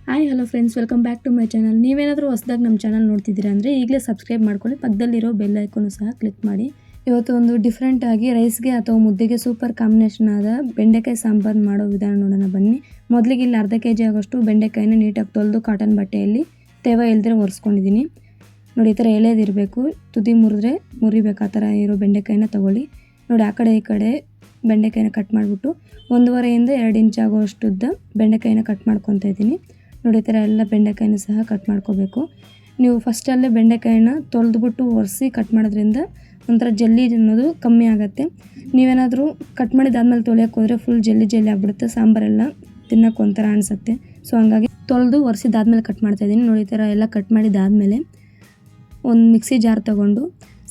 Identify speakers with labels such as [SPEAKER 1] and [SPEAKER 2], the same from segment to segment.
[SPEAKER 1] Hi hello friends, welcome back to my channel. ನೀವೇನಾದರೂ ಹೊಸದಾಗಿ ನಮ್ಮ ಚಾನಲ್ ನೋಡ್ತಿದ್ದೀರಾ ಅಂದರೆ ಈಗಲೇ ಸಬ್ಸ್ಕ್ರೈಬ್ ಮಾಡ್ಕೊಳ್ಳಿ, ಪಕ್ಕದಲ್ಲಿರೋ ಬೆಲ್ ಐಕಾನು ಸಹ ಕ್ಲಿಕ್ ಮಾಡಿ. ಇವತ್ತು ಒಂದು ಡಿಫ್ರೆಂಟ್ ಆಗಿ ರೈಸ್ಗೆ ಅಥವಾ ಮುದ್ದೆಗೆ ಸೂಪರ್ ಕಾಂಬಿನೇಷನ್ ಆದ ಬೆಂಡೆಕಾಯಿ ಸಾಂಬಾರು ಮಾಡೋ ವಿಧಾನ ನೋಡೋಣ ಬನ್ನಿ. ಮೊದಲಿಗೆ ಇಲ್ಲಿ ಅರ್ಧ kg ಆಗೋಷ್ಟು ಬೆಂಡೆಕಾಯಿನ ನೀಟಾಗಿ ತೊಳೆದು ಕಾಟನ್ ಬಟ್ಟೆಯಲ್ಲಿ ತೇವ ಇಲ್ಲದ್ರೆ ಒರೆಸ್ಕೊಂಡಿದ್ದೀನಿ. ನೋಡಿ, ಈ ಥರ ಎಳೆದಿರಬೇಕು, ತುದಿ ಮುರಿಬೇಕು. ಆ ಥರ ಇರೋ ಬೆಂಡೆಕಾಯಿನ ತೊಗೊಳ್ಳಿ. ನೋಡಿ, ಆ ಕಡೆ ಈ ಕಡೆ ಬೆಂಡೆಕಾಯಿನ ಕಟ್ ಮಾಡಿಬಿಟ್ಟು 1.5 ಇಂದ 2 ಇಂಚ್ ಆಗೋಷ್ಟುದ್ದ ಬೆಂಡೆಕಾಯಿನ ಕಟ್ ಮಾಡ್ಕೊತಾ ಇದ್ದೀನಿ. ನೋಡಿ, ಈ ಥರ ಎಲ್ಲ ಬೆಂಡೆಕಾಯಿನ ಸಹ ಕಟ್ ಮಾಡ್ಕೋಬೇಕು. ನೀವು ಫಸ್ಟಲ್ಲೇ ಬೆಂಡೆಕಾಯಿನ ತೊಳೆದ್ಬಿಟ್ಟು ಒರೆಸಿ ಕಟ್ ಮಾಡೋದ್ರಿಂದ ಒಂಥರ ಜಲ್ಲಿ ಅನ್ನೋದು ಕಮ್ಮಿ ಆಗುತ್ತೆ. ನೀವೇನಾದರೂ ಕಟ್ ಮಾಡಿದಾದ್ಮೇಲೆ ತೊಳೆಯೋಕೆ ಹೋದರೆ ಫುಲ್ ಜಲ್ಲಿ ಆಗಿಬಿಡುತ್ತೆ, ಸಾಂಬಾರೆಲ್ಲ ತಿನ್ನೋಕೆ ಒಂಥರ ಅನಿಸುತ್ತೆ. ಸೊ ಹಂಗಾಗಿ ತೊಳೆದು ಒರೆಸಿದಾದ್ಮೇಲೆ ಕಟ್ ಮಾಡ್ತಾಯಿದ್ದೀನಿ. ನೋಡಿ, ಈ ಥರ ಎಲ್ಲ ಕಟ್ ಮಾಡಿದಾದಮೇಲೆ ಒಂದು ಮಿಕ್ಸಿ ಜಾರ್ ತೊಗೊಂಡು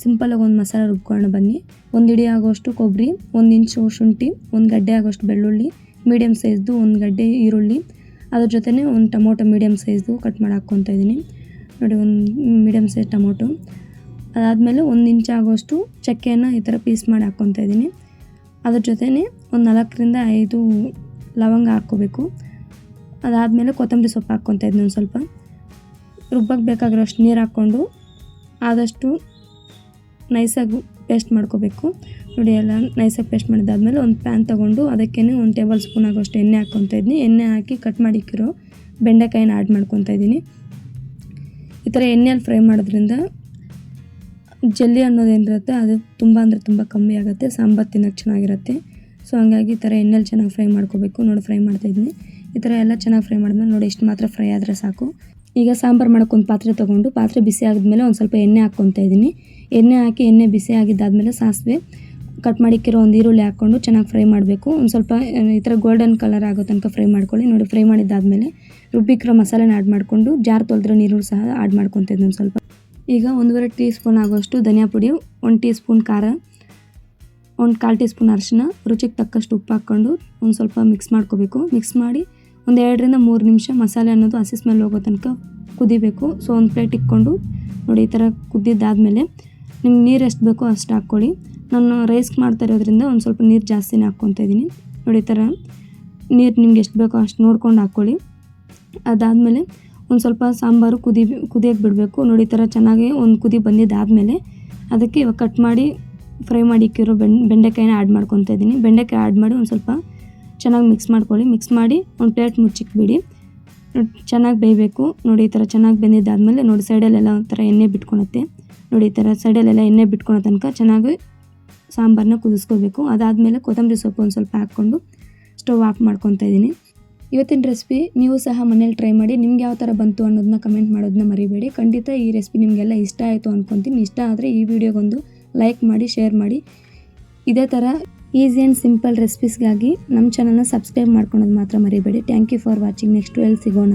[SPEAKER 1] ಸಿಂಪಲಾಗಿ ಒಂದು ಮಸಾಲೆ ರುಬ್ಕೊಂಡು ಬನ್ನಿ. 1 ಹಿಡಿ ಆಗೋಷ್ಟು ಕೊಬ್ಬರಿ, 1 ಇಂಚು ಶುಂಠಿ, 1 ಗಡ್ಡೆ ಆಗೋಷ್ಟು ಬೆಳ್ಳುಳ್ಳಿ, ಮೀಡಿಯಮ್ ಸೈಜ್ದು 1 ಗಡ್ಡೆ ಈರುಳ್ಳಿ, ಅದ್ರ ಜೊತೆನೇ 1 ಟೊಮೊಟೊ ಮೀಡಿಯಮ್ ಸೈಜ್ದು ಕಟ್ ಮಾಡಿ ಹಾಕ್ಕೊತಾ ಇದ್ದೀನಿ. ನೋಡಿ, 1 ಮೀಡಿಯಮ್ ಸೈಜ್ ಟೊಮೊಟೊ. ಅದಾದಮೇಲೆ 1 ಇಂಚ್ ಆಗೋಷ್ಟು ಚಕ್ಕೆಯನ್ನು ಈ ಥರ ಪೀಸ್ ಮಾಡಿ ಹಾಕ್ಕೊತಾ ಇದ್ದೀನಿ. ಅದ್ರ ಜೊತೆನೇ ಒಂದು 4 ರಿಂದ 5 ಲವಂಗ ಹಾಕ್ಕೋಬೇಕು. ಅದಾದಮೇಲೆ ಕೊತ್ತಂಬರಿ ಸೊಪ್ಪು ಹಾಕ್ಕೊತಾ ಇದ್ದೀನಿ. ಒಂದು ಸ್ವಲ್ಪ ರುಬ್ಬಕ್ಕೆ ಬೇಕಾಗಿರೋಷ್ಟು ನೀರು ಹಾಕ್ಕೊಂಡು ಆದಷ್ಟು ನೈಸಾಗಿ ಪೇಸ್ಟ್ ಮಾಡ್ಕೋಬೇಕು. ನೋಡಿ, ಎಲ್ಲ ನೈಸಾಗಿ ಪೇಸ್ಟ್ ಮಾಡಿದಾದ್ಮೇಲೆ ಒಂದು ಪ್ಯಾನ್ ತೊಗೊಂಡು ಅದಕ್ಕೇ 1 ಟೇಬಲ್ ಸ್ಪೂನ್ ಆಗೋಷ್ಟು ಎಣ್ಣೆ ಹಾಕ್ಕೊತಾ ಇದ್ದೀನಿ. ಎಣ್ಣೆ ಹಾಕಿ ಕಟ್ ಮಾಡಿಕ್ಕಿರೋ ಬೆಂಡೆಕಾಯಿನ ಆ್ಯಡ್ ಮಾಡ್ಕೊತಾ ಇದ್ದೀನಿ. ಈ ಥರ ಎಣ್ಣೆಯಲ್ಲಿ ಫ್ರೈ ಮಾಡೋದ್ರಿಂದ ಜಲ್ಲಿ ಅನ್ನೋದೇನಿರುತ್ತೆ ಅದು ತುಂಬ ಅಂದರೆ ತುಂಬ ಕಮ್ಮಿ ಆಗುತ್ತೆ, ಸಾಂಬಾರು ತಿನ್ನೋಕ್ಕೆ ಚೆನ್ನಾಗಿರುತ್ತೆ. ಸೊ ಹಂಗಾಗಿ ಈ ಥರ ಎಣ್ಣೆಯಲ್ಲಿ ಚೆನ್ನಾಗಿ ಫ್ರೈ ಮಾಡ್ಕೋಬೇಕು. ನೋಡಿ, ಫ್ರೈ ಮಾಡ್ತಾಯಿದ್ದೀನಿ. ಈ ಥರ ಎಲ್ಲ ಚೆನ್ನಾಗಿ ಫ್ರೈ ಮಾಡಿದ್ಮೇಲೆ ನೋಡಿ, ಇಷ್ಟು ಮಾತ್ರ ಫ್ರೈ ಆದರೆ ಸಾಕು. ಈಗ ಸಾಂಬಾರು ಮಾಡೋಕ್ಕೆ ಒಂದು ಪಾತ್ರೆ ತೊಗೊಂಡು ಪಾತ್ರೆ ಬಿಸಿ ಆಗಿದ್ಮೇಲೆ ಒಂದು ಸ್ವಲ್ಪ ಎಣ್ಣೆ ಹಾಕ್ಕೊತಾ ಇದ್ದೀನಿ. ಎಣ್ಣೆ ಹಾಕಿ ಎಣ್ಣೆ ಬಿಸಿ ಆಗಿದ್ದಾದಮೇಲೆ ಸಾಸಿವೆ, ಕಟ್ ಮಾಡಿಕ್ಕಿರೋ ಒಂದು ಈರುಳ್ಳಿ ಹಾಕ್ಕೊಂಡು ಚೆನ್ನಾಗಿ ಫ್ರೈ ಮಾಡಬೇಕು. ಒಂದು ಸ್ವಲ್ಪ ಈ ಥರ ಗೋಲ್ಡನ್ ಕಲರ್ ಆಗೋ ತನಕ ಫ್ರೈ ಮಾಡ್ಕೊಳ್ಳಿ. ನೋಡಿ, ಫ್ರೈ ಮಾಡಿದ್ದಾದಮೇಲೆ ರುಬ್ಬಿಕ್ಕಿರೋ ಮಸಾಲೆನ ಆ್ಯಡ್ ಮಾಡಿಕೊಂಡು ಜಾರ್ ತೊಳೆದಿರೋ ನೀರು ಸಹ ಆ್ಯಡ್ ಮಾಡ್ಕೊತಿದ್ದೆ ಒಂದು ಸ್ವಲ್ಪ. ಈಗ 1.5 ಟೀ ಸ್ಪೂನ್ ಆಗೋಷ್ಟು ಧನಿಯಾ ಪುಡಿ, 1 ಟೀ ಸ್ಪೂನ್ ಖಾರ, 1/4 ಟೀ ಸ್ಪೂನ್ ಅರಿಶಿನ, ರುಚಿಗೆ ತಕ್ಕಷ್ಟು ಉಪ್ಪು ಹಾಕ್ಕೊಂಡು ಒಂದು ಸ್ವಲ್ಪ ಮಿಕ್ಸ್ ಮಾಡ್ಕೋಬೇಕು. ಮಿಕ್ಸ್ ಮಾಡಿ ಒಂದು 2 ರಿಂದ 3 ನಿಮಿಷ ಮಸಾಲೆ ಅನ್ನೋದು ಹಸಿ ಸ್ಮೆಲ್ ಹೋಗೋ ತನಕ ಕುದಿಬೇಕು. ಸೊ ಒಂದು ಪ್ಲೇಟ್ ಇಟ್ಕೊಂಡು ನೋಡಿ, ಈ ಥರ ಕುದ್ದಿದ್ದಾದಮೇಲೆ ನಿಮ್ಗೆ ನೀರು ಎಷ್ಟು ಬೇಕೋ ಅಷ್ಟು ಹಾಕ್ಕೊಳ್ಳಿ. ನಾನು ರೈಸ್ ಮಾಡ್ತಾ ಇರೋದ್ರಿಂದ ಒಂದು ಸ್ವಲ್ಪ ನೀರು ಜಾಸ್ತಿನೇ ಹಾಕ್ಕೊತಾ ಇದ್ದೀನಿ. ನೋಡಿ, ಈ ಥರ ನೀರು ನಿಮ್ಗೆ ಎಷ್ಟು ಬೇಕೋ ಅಷ್ಟು ನೋಡ್ಕೊಂಡು ಹಾಕ್ಕೊಳ್ಳಿ. ಅದಾದಮೇಲೆ ಒಂದು ಸ್ವಲ್ಪ ಸಾಂಬಾರು ಕುದಿಯೋಕ್ಕೆ ಬಿಡಬೇಕು. ನೋಡಿ, ಈ ಥರ ಚೆನ್ನಾಗಿ ಒಂದು ಕುದಿ ಬಂದಿದ್ದಾದಮೇಲೆ ಅದಕ್ಕೆ ಇವಾಗ ಕಟ್ ಮಾಡಿ ಫ್ರೈ ಮಾಡಿ ಇಕ್ಕಿರೋ ಬೆಂಡೆಕಾಯಿನ ಆ್ಯಡ್ ಮಾಡ್ಕೊತಾ ಇದ್ದೀನಿ. ಬೆಂಡೆಕಾಯಿ ಆ್ಯಡ್ ಮಾಡಿ ಒಂದು ಸ್ವಲ್ಪ ಚೆನ್ನಾಗಿ ಮಿಕ್ಸ್ ಮಾಡ್ಕೊಳ್ಳಿ. ಮಿಕ್ಸ್ ಮಾಡಿ ಒಂದು ಪ್ಲೇಟ್ ಮುಚ್ಚಿಕ್ಬಿಡಿ. ಚೆನ್ನಾಗಿ ಬೇಯಬೇಕು. ನೋಡಿ, ಈ ಥರ ಚೆನ್ನಾಗಿ ಬೆಂದಿದ್ದಾದಮೇಲೆ ನೋಡಿ, ಸೈಡಲ್ಲೆಲ್ಲ ಒಂಥರ ಎಣ್ಣೆ ಬಿಟ್ಕೊಳುತ್ತೆ. ನೋಡಿ, ಈ ಥರ ಸೈಡಲ್ಲೆಲ್ಲ ಎಣ್ಣೆ ಬಿಟ್ಕೊಳೋ ತನಕ ಚೆನ್ನಾಗಿ ಸಾಂಬಾರನ್ನ ಕುದಿಸ್ಕೋಬೇಕು. ಅದಾದಮೇಲೆ ಕೊತ್ತಂಬರಿ ಸೊಪ್ಪು ಒಂದು ಸ್ವಲ್ಪ ಹಾಕ್ಕೊಂಡು ಸ್ಟವ್ ಆಫ್ ಮಾಡ್ಕೊತಾ ಇದ್ದೀನಿ. ಇವತ್ತಿನ ರೆಸಿಪಿ ನೀವು ಸಹ ಮನೇಲಿ ಟ್ರೈ ಮಾಡಿ. ನಿಮ್ಗೆ ಯಾವ ಥರ ಬಂತು ಅನ್ನೋದನ್ನ ಕಮೆಂಟ್ ಮಾಡೋದನ್ನ ಮರಿಬೇಡಿ. ಖಂಡಿತ ಈ ರೆಸಿಪಿ ನಿಮಗೆಲ್ಲ ಇಷ್ಟ ಆಯಿತು ಅಂದ್ಕೊತೀನಿ. ಇಷ್ಟ ಆದರೆ ಈ ವಿಡಿಯೋಗೊಂದು ಲೈಕ್ ಮಾಡಿ, ಶೇರ್ ಮಾಡಿ. ಇದೇ ಥರ ಈಸಿ ಆ್ಯಂಡ್ ಸಿಂಪಲ್ ರೆಸಿಪೀಸ್ಗಾಗಿ ನಮ್ಮ ಚಾನಲ್ನ ಸಬ್ಸ್ಕ್ರೈಬ್ ಮಾಡ್ಕೊಳೋದು ಮಾತ್ರ ಮರಿಬೇಡಿ. Thank you for watching. Next ಎಲ್ಲಿ ಸಿಗೋಣ.